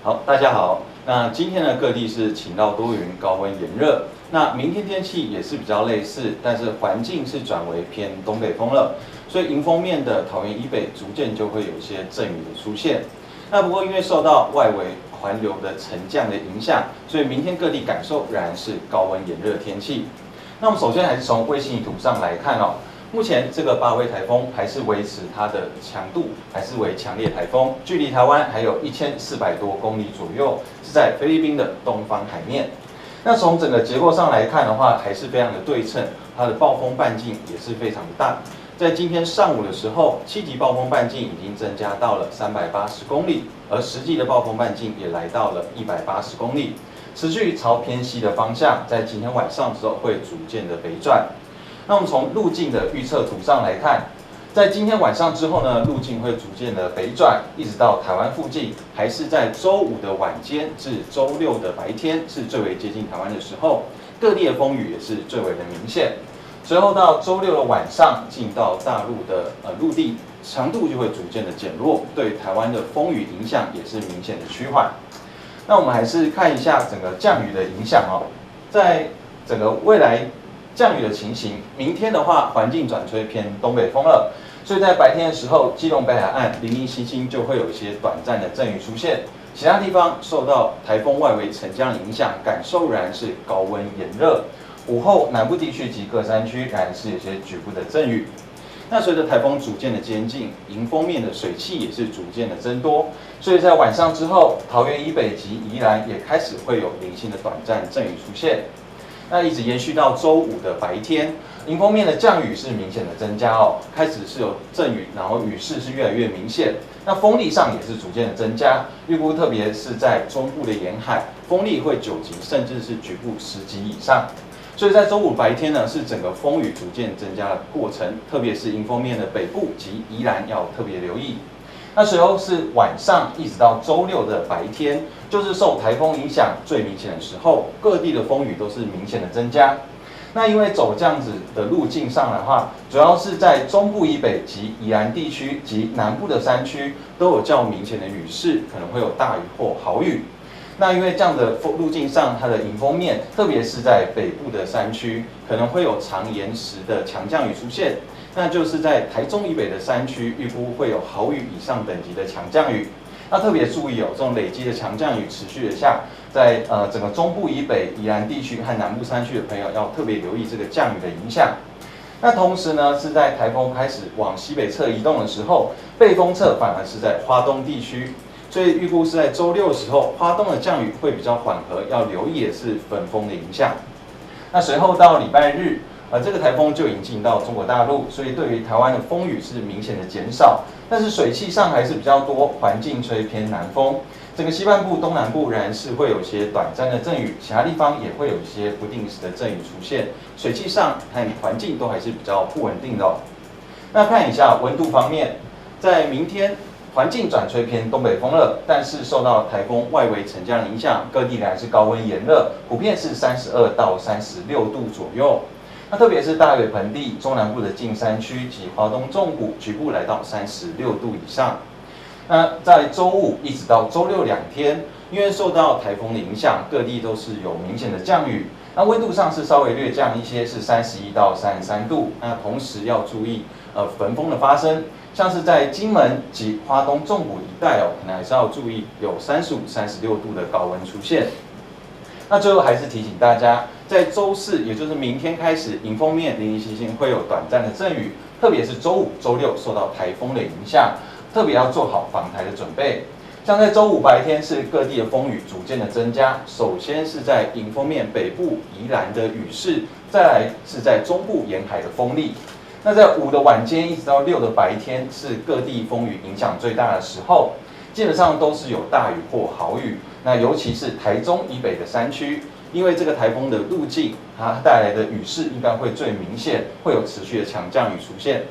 好，大家好。那今天呢，各地是晴到多云，高温炎热。那明天天气也是比较类似，但是环境是转为偏东北风了，所以迎风面的桃园以北逐渐就会有一些阵雨的出现。那不过因为受到外围环流的沉降的影响，所以明天各地感受仍然是高温炎热天气。那我们首先还是从卫星仪图上来看哦。目前这个8位台风还是维持它的强度，还是为强烈台风，距离台湾还有1400多公里左右，是在菲律宾的东方海面。那从整个结构上来看的话，还是非常的对称，它的暴风半径也是非常的大。在今天上午的时候，7级暴风半径已经增加到了380公里，而实际的暴风半径也来到了180公里，持续朝偏西的方向，在今天晚上之后会逐渐的北转。那我们从路径的预测图上来看，在今天晚上之后呢，路径会逐渐的北转，一直到台湾附近，还是在周5的晚间至周6的白天是最为接近台湾的时候，各地的风雨也是最为的明显。随后到周6的晚上，进到大陆的陆地，强度就会逐渐的减弱，对台湾的风雨影响也是明显的趋缓。那我们还是看一下整个降雨的影响哦，在整个未来降雨的情形，明天的话，环境转吹偏东北风了，所以在白天的时候，基隆北海岸零零星星就会有一些短暂的阵雨出现，其他地方受到台风外围沉降的影响，感受仍然是高温炎热。午后南部地区及各山区仍然是有些局部的阵雨。那随着台风逐渐的接近，迎风面的水汽也是逐渐的增多，所以在晚上之后，桃园以北及宜兰也开始会有零星的短暂阵雨出现。那一直延续到周5的白天，迎风面的降雨是明显的增加哦，开始是有阵雨，然后雨势是越来越明显。那风力上也是逐渐的增加，预估特别是在中部的沿海，风力会9级，甚至是局部10级以上。所以在周5白天呢，是整个风雨逐渐增加的过程，特别是迎风面的北部及宜兰要特别留意。那随后是晚上一直到周6的白天，就是受台风影响最明显的时候，各地的风雨都是明显的增加。那因为走这样子的路径上的话，主要是在中部以北及宜兰地区及南部的山区都有较明显的雨势，可能会有大雨或豪雨。那因为这样的路径上，它的迎风面，特别是在北部的山区，可能会有长延时的强降雨出现。那就是在台中以北的山区，预估会有豪雨以上等级的强降雨。那特别注意哦，这种累积的强降雨持续的下，在整个中部以北、宜兰地区和南部山区的朋友要特别留意这个降雨的影响。那同时呢，是在台风开始往西北侧移动的时候，背风侧反而是在花东地区。所以预估是在周6的时候，花东的降雨会比较缓和，要留意的是粉风的影响。那随后到礼拜日，这个台风就引进到中国大陆，所以对于台湾的风雨是明显的减少，但是水汽上还是比较多，环境吹偏南风。整个西半部、东南部仍然是会有一些短暂的阵雨，其他地方也会有一些不定时的阵雨出现，水汽上和环境都还是比较不稳定的哦。那看一下温度方面，在明天，环境转吹偏东北风了，但是受到台风外围沉降的影响，各地仍然是高温炎热，普遍是32到36度左右。那特别是大北盆地、中南部的近山区及华东纵谷，局部来到36度以上。那在周5一直到周62天，因为受到台风的影响，各地都是有明显的降雨。那温度上是稍微略降一些，是31到33度。那同时要注意焚风的发生。像是在金门及花东纵谷一带哦，可能还是要注意有35、36度的高温出现。那最后还是提醒大家，在周4，也就是明天开始，迎风面零零星星会有短暂的阵雨，特别是周5、周6受到台风的影响，特别要做好防台的准备。像在周5白天是各地的风雨逐渐的增加，首先是在迎风面北部宜兰的雨势，再来是在中部沿海的风力。那在5的晚间一直到6的白天是各地风雨影响最大的时候，基本上都是有大雨或豪雨。那尤其是台中以北的山区，因为这个台风的路径，它带来的雨势应该会最明显，会有持续的强降雨出现。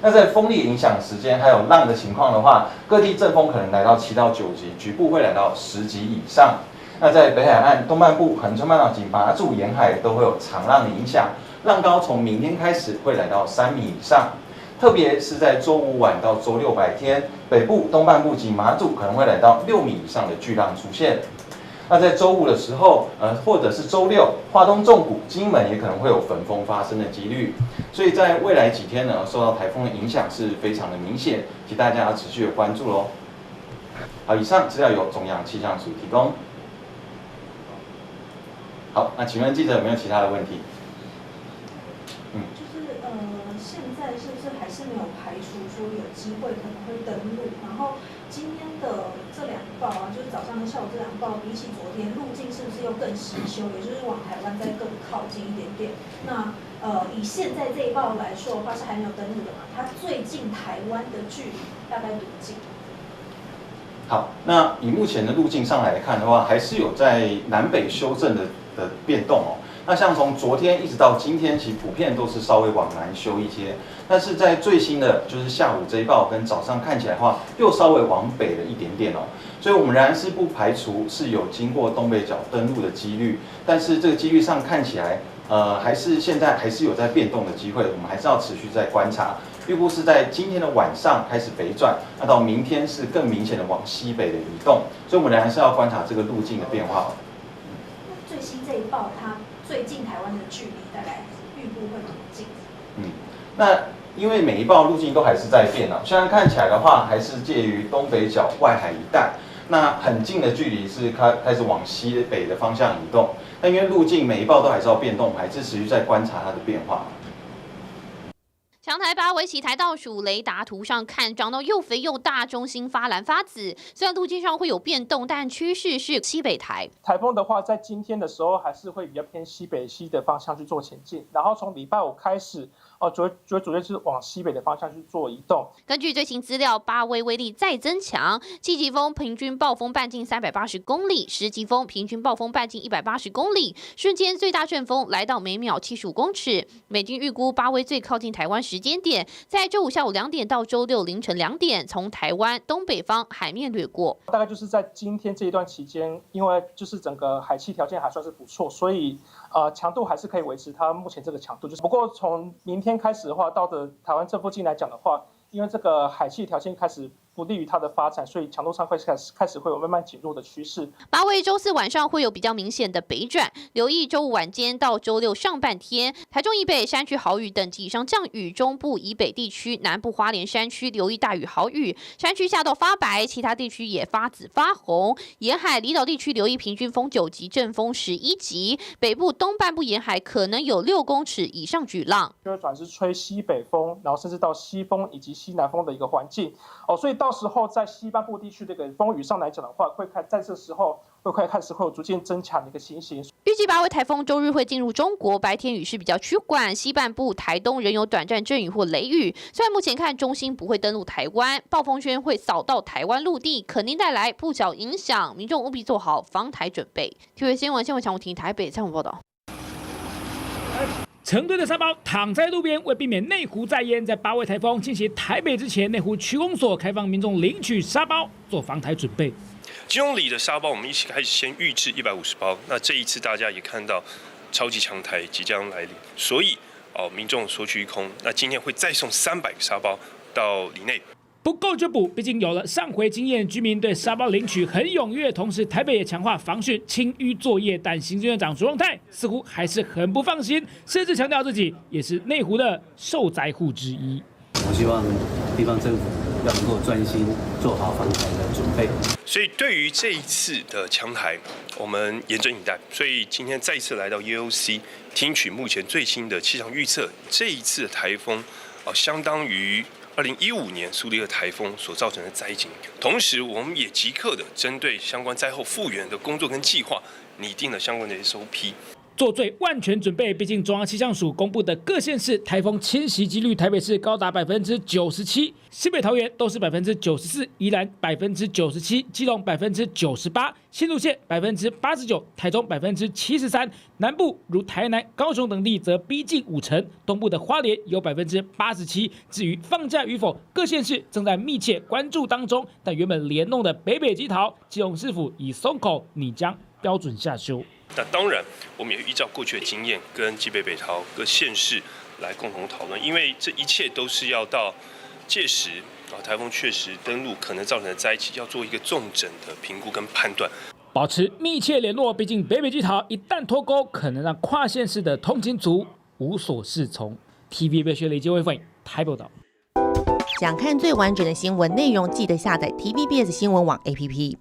那在风力影响时间还有浪的情况的话，各地阵风可能来到7到9级，局部会来到10级以上。那在北海岸、东半部、恒春半岛及马祖沿海都会有长浪的影响。浪高从明天开始会来到3米以上。特别是在周五晚到周六白天，北部、东半部及马祖可能会来到6米以上的巨浪出现。那在周五的时候，或者是周六，花东纵谷、金门也可能会有焚风发生的几率。所以在未来几天呢，受到台风的影响是非常的明显，请大家要持续的关注喽。好，以上资料由中央气象署提供。好，那请问记者有没有其他的问题？就是现在是不是还是没有排除说有机会可能会登陆？然后今天的这两报啊，就是早上跟下午这两报，比起昨天路径是不是又更西修，也就是往台湾再更靠近一点点？那以现在这一报来说的话，是还没有登陆的嘛？它最近台湾的距离大概多近？好，那以目前的路径上来看的话，还是有在南北修正的变动哦。那像从昨天一直到今天，其实普遍都是稍微往南修一些，但是在最新的就是下午这一报跟早上看起来的话，又稍微往北了一点点哦。所以我们仍然是不排除是有经过东北角登陆的几率，但是这个几率上看起来，还是现在还是有在变动的机会，我们还是要持续在观察。预估是在今天的晚上开始北转，那到明天是更明显的往西北的移动，所以我们仍然是要观察这个路径的变化。那最新这一报，它最近台湾的距离大概预估会多近？那因为每一报路径都还是在变啊，虽然看起来的话还是介于东北角外海一带，那很近的距离是开始往西北的方向移动，但因为路径每一报都还是要变动，还是持续在观察它的变化。强台8围棋台倒数雷达图上看，长到又肥又大，中心发蓝发紫。虽然路径上会有变动，但趋势是西北台。台风的话，在今天的时候还是会比较偏西北西的方向去做前进，然后从礼拜5开始，主要是往西北的方向去做移动。根据最新资料，8威威力再增强，7级风平均暴风半径380公里，10级风平均暴风半径180公里，瞬间最大阵风来到每秒75公尺。美军预估8威最靠近台湾时间点在周五下午2点到周六凌晨2点，从台湾东北方海面掠过。大概就是在今天这一段期间，因为就是整个海气条件还算是不错，所以强度还是可以维持它目前这个强度。不过从明天开始的话，到的台湾这附近来讲的话，因为这个海气条件开始不利于它的发展，所以强度上会开始会有慢慢减弱的趋势。8威周4晚上会有比较明显的北转，留意周5晚间到周6上半天，台中以北山区豪雨等级以上降雨，中部以北地区、南部花莲山区留意大雨豪雨，山区下到发白，其他地区也发紫发红。沿海离岛地区留意平均风9级，阵风11级，北部东半部沿海可能有6公尺以上巨浪，就会转是吹西北风，然后甚至到西风以及西南风的一个环境所以到时候在西半部地区这个风雨上来讲的话，在这时候会开始会有逐渐增强的一个情形。预计8威台风周日会进入中国，白天雨势比较趋缓，西半部台东仍有短暂阵雨或雷雨。虽然目前看中心不会登陆台湾，暴风圈会扫到台湾陆地，肯定带来不小影响，民众务必做好防台准备。TVBS 新闻新闻强武婷台北采访报道。成堆的沙包躺在路边，为避免内湖再淹，在8威台风侵袭台北之前，内湖区公所开放民众领取沙包做防台准备。金钟里的沙包，我们一起开始先预制150包。那这一次大家也看到超级强台即将来临，所以民众索取一空。那今天会再送300个沙包到里内。不够就补，毕竟有了上回经验，居民对沙包领取很踊跃。同时，台北也强化防汛清淤作业，但行政院长卓荣泰似乎还是很不放心，甚至强调自己也是内湖的受灾户之一。我希望地方政府要能够专心做好防台的准备。所以对于这一次的强台，我们严阵以待。所以今天再次来到 UOC 听取目前最新的气象预测，这一次的台风相当于2015年苏力尔台风所造成的灾情，同时我们也即刻的针对相关灾后复原的工作跟计划，拟定了相关的 SOP。做最万全准备，毕竟中央气象署公布的各县市台风侵袭几率，台北市高达97%，西北桃园都是94%，宜兰97%，基隆98%，新竹县89%，台中73%，南部如台南、高雄等地则逼近50%，东部的花莲有87%。至于放假与否，各县市正在密切关注当中。但原本联动的北基桃、基隆市府以松口拟将标准下修。那当然，我们也依照过去的经验，跟基北桃各县市来共同讨论，因为这一切都是要到届时台风确实登陆可能造成的灾情，要做一个重整的评估跟判断。保持密切联络，毕竟北北基桃一旦脱钩，可能让跨县市的通勤族无所适从。TVB 学雷杰威凤台报道。想看最完整的新闻内容，记得下载 TVBS 新闻网 APP。